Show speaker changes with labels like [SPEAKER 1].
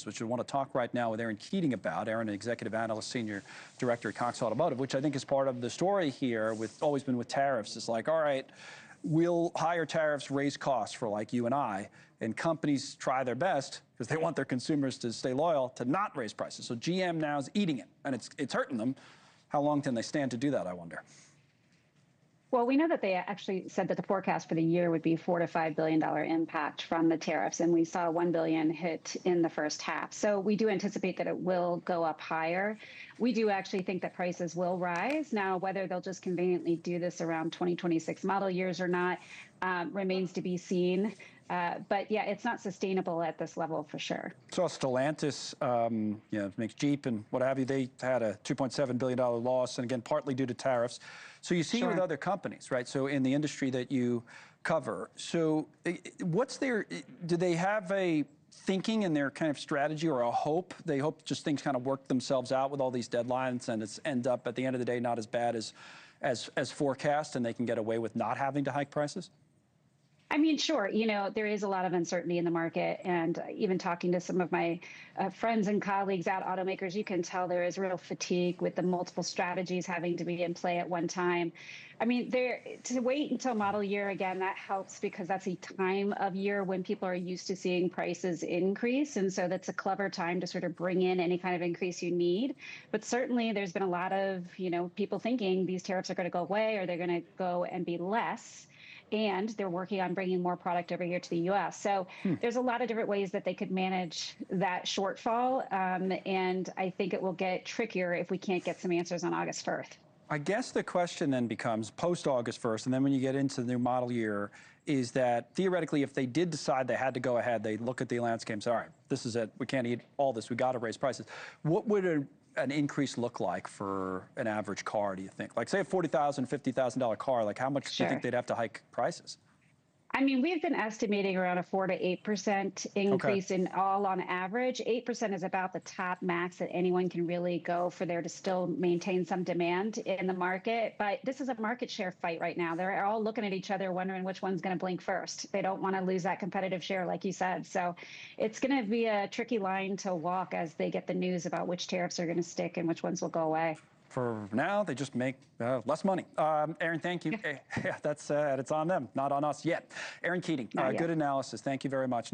[SPEAKER 1] which we want to talk right now with Aaron Keating about. Aaron, executive analyst, senior director at Cox Automotive, which I think is part of the story here with always been with tariffs. It's like, all right, we'll higher tariffs, raise costs for like you and I, and companies try their best because they want their consumers to stay loyal to not raise prices. So GM now is eating it, and it's hurting them. How long can they stand to do that, I wonder?
[SPEAKER 2] Well, we know that they actually said that the forecast for the year would be $4 to $5 billion impact from the tariffs, and we saw $1 billion hit in the first half. So we do anticipate that it will go up higher. We do actually think that prices will rise. Now, whether they'll just conveniently do this around 2026 model years or not remains to be seen. But yeah, it's not sustainable at this level for sure. So
[SPEAKER 1] Stellantis, makes Jeep and what have you. They had a $2.7 billion loss, and again, partly due to tariffs. So you see with other companies, right? So in the industry that you cover. So what's their, do they have a thinking in their kind of strategy or a hope? They hope just things kind of work themselves out with all these deadlines and it's end up at the end of the day not as bad as forecast, and they can get away with not having to hike prices?
[SPEAKER 2] I mean, sure. There is a lot of uncertainty in the market, and even talking to some of my friends and colleagues at automakers, you can tell there is real fatigue with the multiple strategies having to be in play at one time. I mean, to wait until model year, again, that helps because that's a time of year when people are used to seeing prices increase. And so that's a clever time to sort of bring in any kind of increase you need. But certainly there's been a lot of, people thinking these tariffs are going to go away or they're going to go and be less. And they're working on bringing more product over here to the U.S. So there's a lot of different ways that they could manage that shortfall. And I think it will get trickier if we can't get some answers on August 1st.
[SPEAKER 1] I guess the question then becomes post-August 1st, and then when you get into the new model year, is that theoretically, if they did decide they had to go ahead, they look at the landscape and say, all right, this is it. We can't eat all this. We got to raise prices. What would an increase look like for an average car, do you think? Like, say a $40,000, $50,000 car, like how much do you think they'd have to hike prices?
[SPEAKER 2] I mean, we've been estimating around a 4 to 8% increase in all on average. 8% is about the top max that anyone can really go for there to still maintain some demand in the market. But this is a market share fight right now. They're all looking at each other, wondering which one's going to blink first. They don't want to lose that competitive share, like you said. So it's going to be a tricky line to walk as they get the news about which tariffs are going to stick and which ones will go away.
[SPEAKER 1] For now, they just make less money. Aaron, thank you. Yeah, it's on them, not on us yet. Aaron Keating, good analysis. Thank you very much.